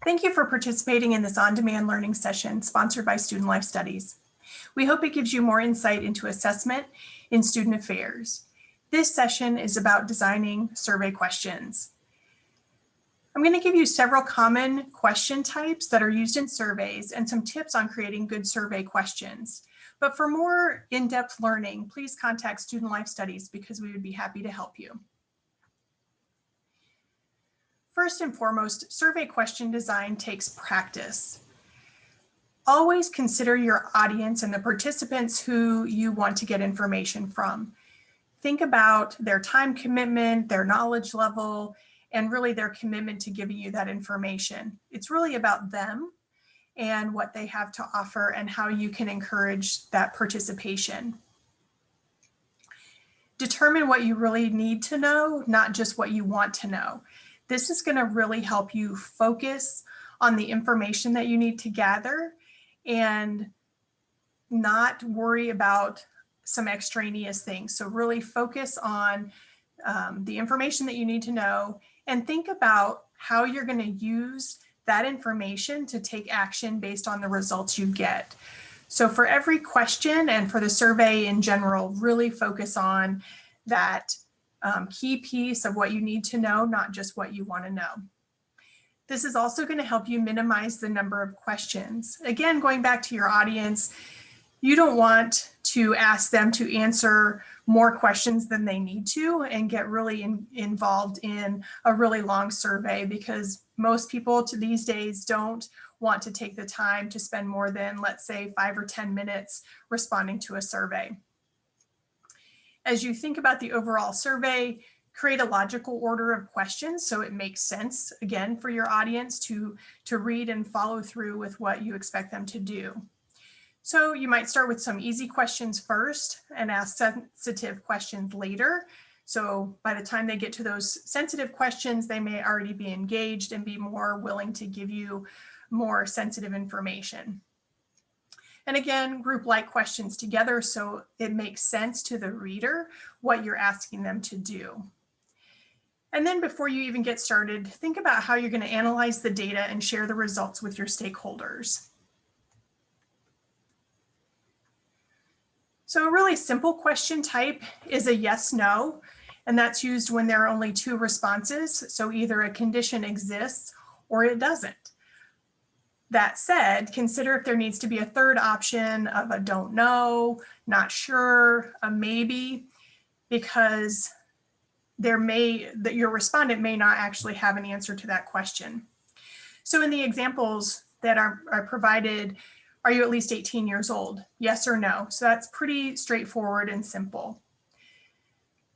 Thank you for participating in this on-demand learning session sponsored by Student Life Studies. We hope it gives you more insight into assessment in student affairs. This session is about designing survey questions. I'm going to give you several common question types that are used in surveys and some tips on creating good survey questions. But for more in-depth learning, please contact Student Life Studies because we would be happy to help you. First and foremost, survey question design takes practice. Always consider your audience and the participants who you want to get information from. Think about their time commitment, their knowledge level, and really their commitment to giving you that information. It's really about them and what they have to offer and how you can encourage that participation. Determine what you really need to know, not just what you want to know. This is going to really help you focus on the information that you need to gather and not worry about some extraneous things. So really focus on the information that you need to know and think about how you're going to use that information to take action based on the results you get. So for every question and for the survey in general, really focus on that key piece of what you need to know, not just what you want to know. This is also going to help you minimize the number of questions. Again, going back to your audience, you don't want to ask them to answer more questions than they need to and get really involved in a really long survey, because most people these days don't want to take the time to spend more than, let's say, 5 or 10 minutes responding to a survey. As you think about the overall survey, create a logical order of questions so it makes sense, again, for your audience to read and follow through with what you expect them to do. So you might start with some easy questions first and ask sensitive questions later. So by the time they get to those sensitive questions, they may already be engaged and be more willing to give you more sensitive information. And again, group like questions together so it makes sense to the reader what you're asking them to do. And then before you even get started, think about how you're going to analyze the data and share the results with your stakeholders. So a really simple question type is a yes/no, and that's used when there are only 2 responses. So either a condition exists or it doesn't. That said, consider if there needs to be a third option of a don't know, not sure, a maybe, because your respondent may not actually have an answer to that question. So in the examples that are provided, are you at least 18 years old? Yes or no. So that's pretty straightforward and simple.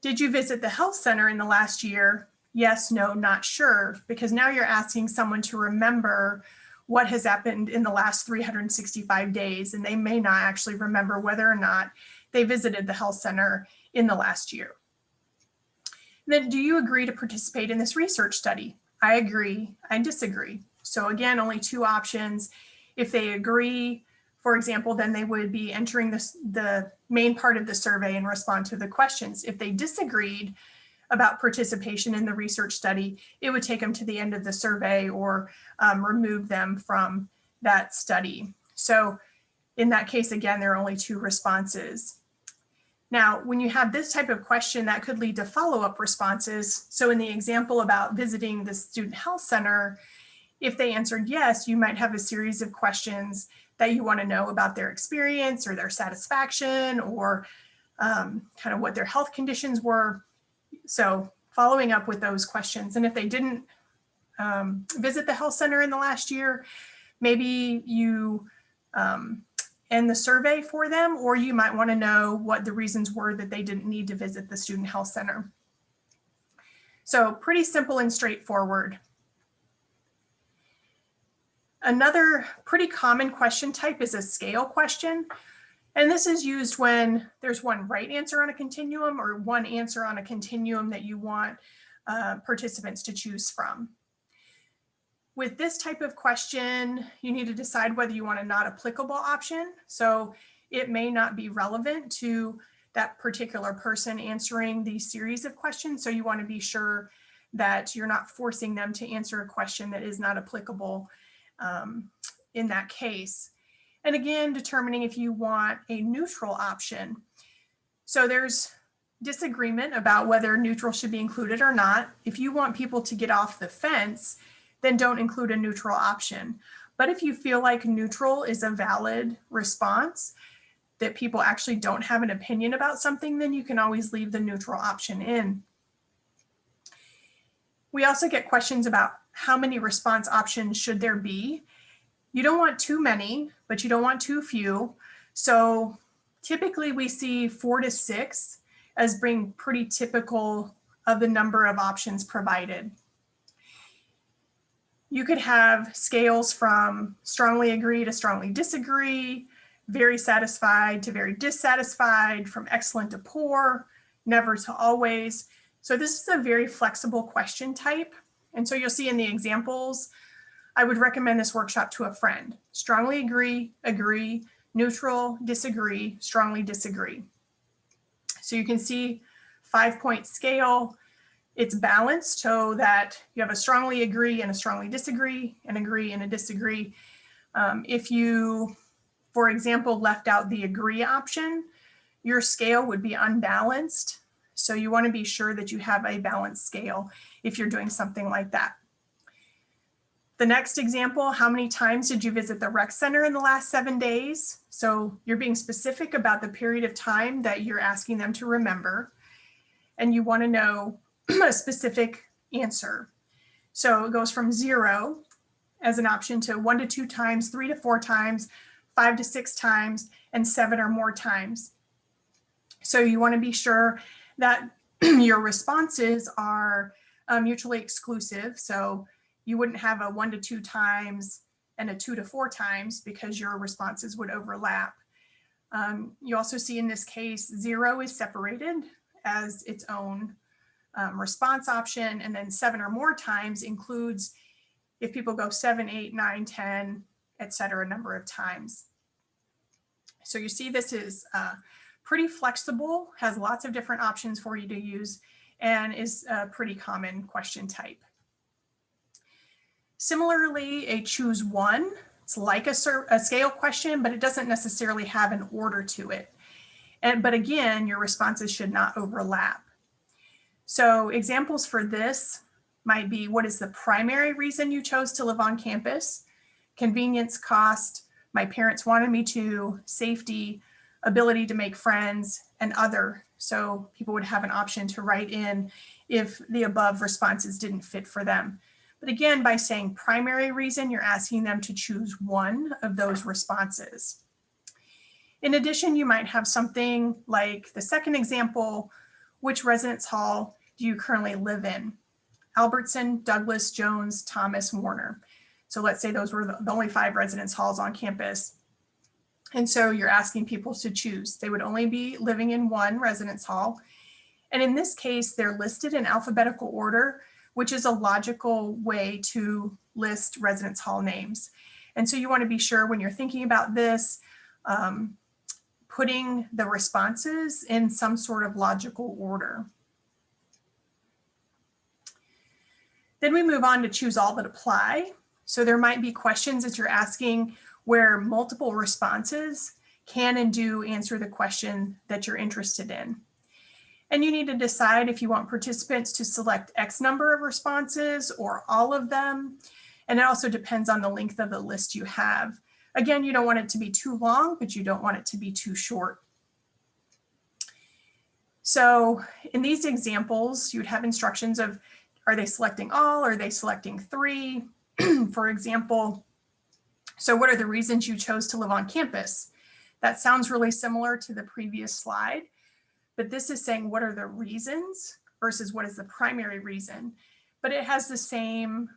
Did you visit the health center in the last year? Yes, no, not sure, because now you're asking someone to remember what has happened in the last 365 days, and they may not actually remember whether or not they visited the health center in the last year. And then, do you agree to participate in this research study? I agree, I disagree. So again, only 2 options. If they agree, for example, then they would be entering the main part of the survey and respond to the questions. If they disagreed about participation in the research study, it would take them to the end of the survey or remove them from that study. So in that case, again, there are only 2 responses. Now, when you have this type of question, that could lead to follow-up responses. So in the example about visiting the student health center, if they answered yes, you might have a series of questions that you want to know about their experience or their satisfaction or kind of what their health conditions were. So following up with those questions. And if they didn't visit the health center in the last year, maybe you end the survey for them, or you might want to know what the reasons were that they didn't need to visit the student health center. So pretty simple and straightforward. Another pretty common question type is a scale question. And this is used when there's one right answer on a continuum or one answer on a continuum that you want participants to choose from. With this type of question, you need to decide whether you want a not applicable option. So it may not be relevant to that particular person answering these series of questions. So you want to be sure that you're not forcing them to answer a question that is not applicable in that case. And again, determining if you want a neutral option. So there's disagreement about whether neutral should be included or not. If you want people to get off the fence, then don't include a neutral option. But if you feel like neutral is a valid response, that people actually don't have an opinion about something, then you can always leave the neutral option in. We also get questions about how many response options should there be. You don't want too many, but you don't want too few. So typically we see 4 to 6 as being pretty typical of the number of options provided. You could have scales from strongly agree to strongly disagree, very satisfied to very dissatisfied, from excellent to poor, never to always. So this is a very flexible question type. And so you'll see in the examples, I would recommend this workshop to a friend. Strongly agree, agree, neutral, disagree, strongly disagree. So you can see 5-point scale. It's balanced so that you have a strongly agree and a strongly disagree, an agree and a disagree. If you, for example, left out the agree option, your scale would be unbalanced. So you want to be sure that you have a balanced scale if you're doing something like that. The next example, how many times did you visit the rec center in the last 7 days? So you're being specific about the period of time that you're asking them to remember, and you want to know a specific answer. So it goes from 0 as an option to 1 to 2 times, 3 to 4 times, 5 to 6 times, and 7 or more times. So you want to be sure that your responses are mutually exclusive. So you wouldn't have a 1 to 2 times and a 2 to 4 times because your responses would overlap. You also see in this case, 0 is separated as its own response option, and then 7 or more times includes if people go 7, 8, 9, 10, etc., number of times. So you see this is pretty flexible, has lots of different options for you to use, and is a pretty common question type. Similarly, a choose one, it's like a scale question, but it doesn't necessarily have an order to it. But again, your responses should not overlap. So examples for this might be, what is the primary reason you chose to live on campus? Convenience, cost, my parents wanted me to, safety, ability to make friends, and other. So people would have an option to write in if the above responses didn't fit for them. But again, by saying primary reason, you're asking them to choose one of those responses. In addition, you might have something like the second example, which residence hall do you currently live in? Albertson, Douglas, Jones, Thomas, Warner. So let's say those were the only 5 residence halls on campus. And so you're asking people to choose. They would only be living in one residence hall. And in this case, they're listed in alphabetical order, which is a logical way to list residence hall names. And so you want to be sure when you're thinking about this, putting the responses in some sort of logical order. Then we move on to choose all that apply. So there might be questions that you're asking where multiple responses can and do answer the question that you're interested in. And you need to decide if you want participants to select X number of responses or all of them. And it also depends on the length of the list you have. Again, you don't want it to be too long, but you don't want it to be too short. So in these examples, you'd have instructions of, are they selecting all? Are they selecting 3? For example, so what are the reasons you chose to live on campus? That sounds really similar to the previous slide, but this is saying what are the reasons versus what is the primary reason, but it has the same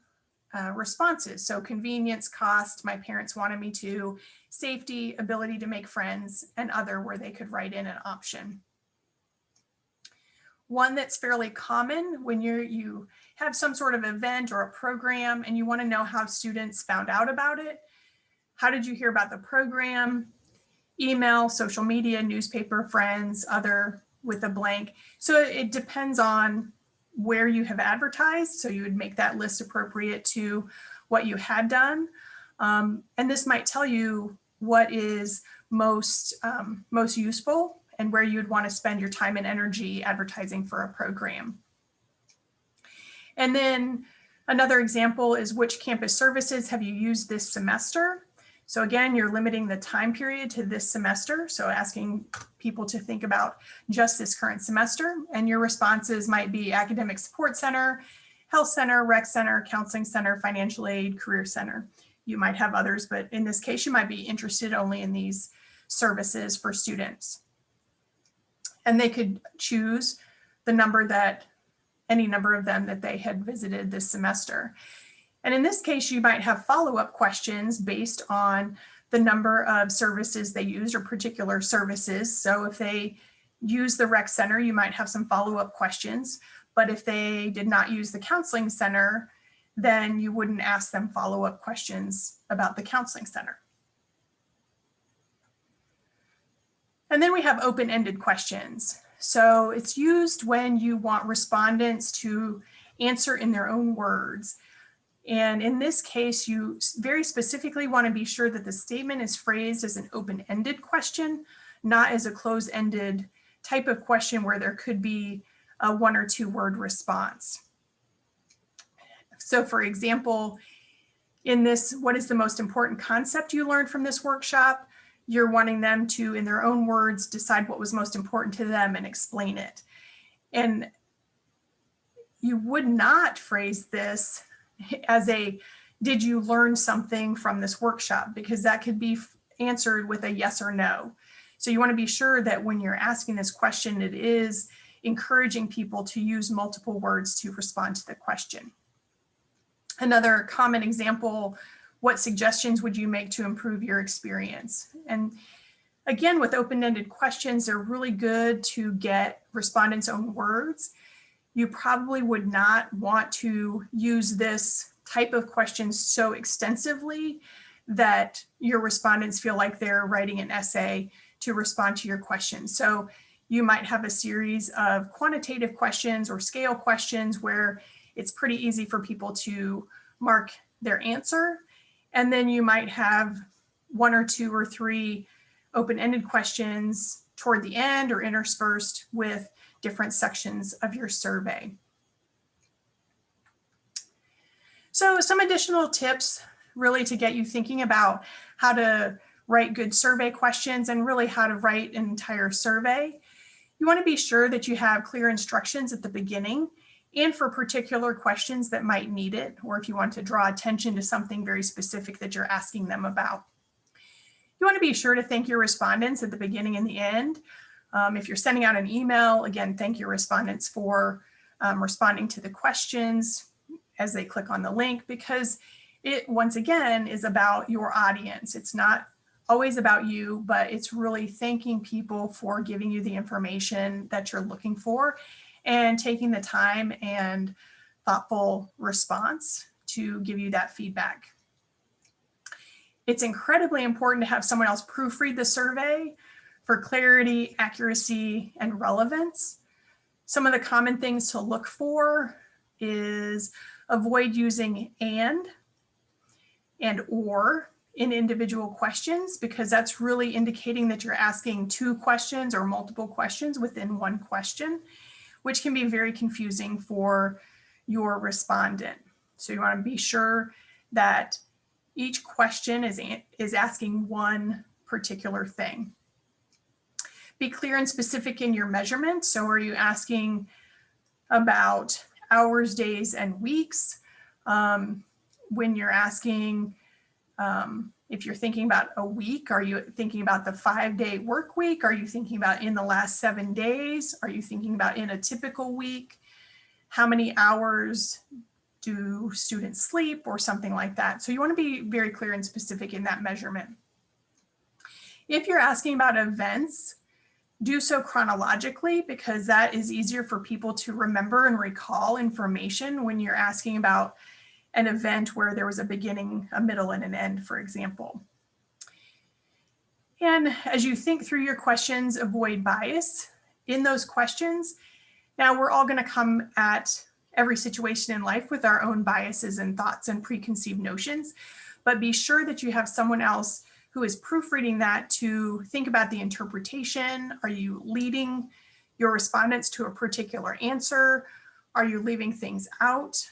responses. So convenience, cost, my parents wanted me to, safety, ability to make friends, and other, where they could write in an option. One that's fairly common when you have some sort of event or a program and you want to know how students found out about it. How did you hear about the program? Email, social media, newspaper, friends, other, with a blank. So it depends on where you have advertised. So you would make that list appropriate to what you had done. And this might tell you what is most useful and where you'd want to spend your time and energy advertising for a program. And then another example is which campus services have you used this semester? So again, you're limiting the time period to this semester. So asking people to think about just this current semester, and your responses might be academic support center, health center, rec center, counseling center, financial aid, career center. You might have others, but in this case, you might be interested only in these services for students. And they could choose the number that, any number of them that they had visited this semester. And in this case, you might have follow-up questions based on the number of services they used or particular services. So if they use the rec center, you might have some follow-up questions. But if they did not use the counseling center, then you wouldn't ask them follow-up questions about the counseling center. And then we have open-ended questions. So it's used when you want respondents to answer in their own words. And in this case, you very specifically want to be sure that the statement is phrased as an open-ended question, not as a closed-ended type of question where there could be a 1 or 2 word response. So for example, in this, what is the most important concept you learned from this workshop? You're wanting them to, in their own words, decide what was most important to them and explain it. And you would not phrase this as a, did you learn something from this workshop? Because that could be answered with a yes or no. So you want to be sure that when you're asking this question, it is encouraging people to use multiple words to respond to the question. Another common example, what suggestions would you make to improve your experience? And again, with open-ended questions, they're really good to get respondents' own words. You probably would not want to use this type of question so extensively that your respondents feel like they're writing an essay to respond to your question. So you might have a series of quantitative questions or scale questions where it's pretty easy for people to mark their answer. And then you might have 1 or 2 or 3 open-ended questions toward the end or interspersed with different sections of your survey. So some additional tips really to get you thinking about how to write good survey questions and really how to write an entire survey. You want to be sure that you have clear instructions at the beginning and for particular questions that might need it, or if you want to draw attention to something very specific that you're asking them about. You want to be sure to thank your respondents at the beginning and the end. If you're sending out an email, again, thank your respondents for responding to the questions as they click on the link, because it, once again, is about your audience. It's not always about you, but it's really thanking people for giving you the information that you're looking for and taking the time and thoughtful response to give you that feedback. It's incredibly important to have someone else proofread the survey for clarity, accuracy, and relevance. Some of the common things to look for is avoid using and or in individual questions, because that's really indicating that you're asking 2 questions or multiple questions within one question, which can be very confusing for your respondent. So you want to be sure that each question is asking one particular thing. Be clear and specific in your measurement. So are you asking about hours, days, and weeks? When you're asking, if you're thinking about a week, are you thinking about the 5-day work week? Are you thinking about in the last 7 days? Are you thinking about in a typical week? How many hours do students sleep or something like that? So you want to be very clear and specific in that measurement. If you're asking about events, do so chronologically, because that is easier for people to remember and recall information when you're asking about an event where there was a beginning, a middle, and an end, for example. And as you think through your questions, avoid bias in those questions. Now, we're all going to come at every situation in life with our own biases and thoughts and preconceived notions, but be sure that you have someone else who is proofreading that to think about the interpretation. Are you leading your respondents to a particular answer? Are you leaving things out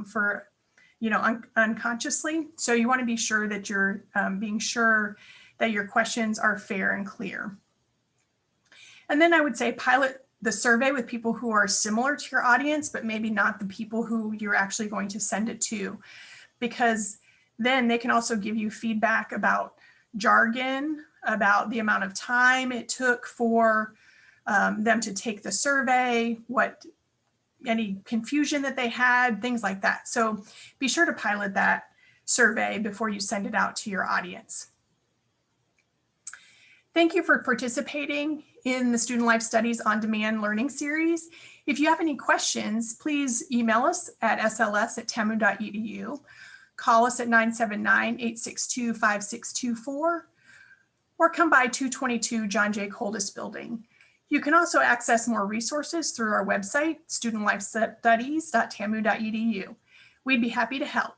for, unconsciously? So you want to be sure that you're being sure that your questions are fair and clear. And then I would say pilot the survey with people who are similar to your audience, but maybe not the people who you're actually going to send it to, because then they can also give you feedback about jargon, about the amount of time it took for them to take the survey, any confusion that they had, things like that. So be sure to pilot that survey before you send it out to your audience. Thank you for participating in the Student Life Studies On Demand Learning Series. If you have any questions, please email us at sls@tamu.edu, call us at 979-862-5624, or come by 222 John J. Coldis Building. You can also access more resources through our website, studentlifestudies.tamu.edu. We'd be happy to help.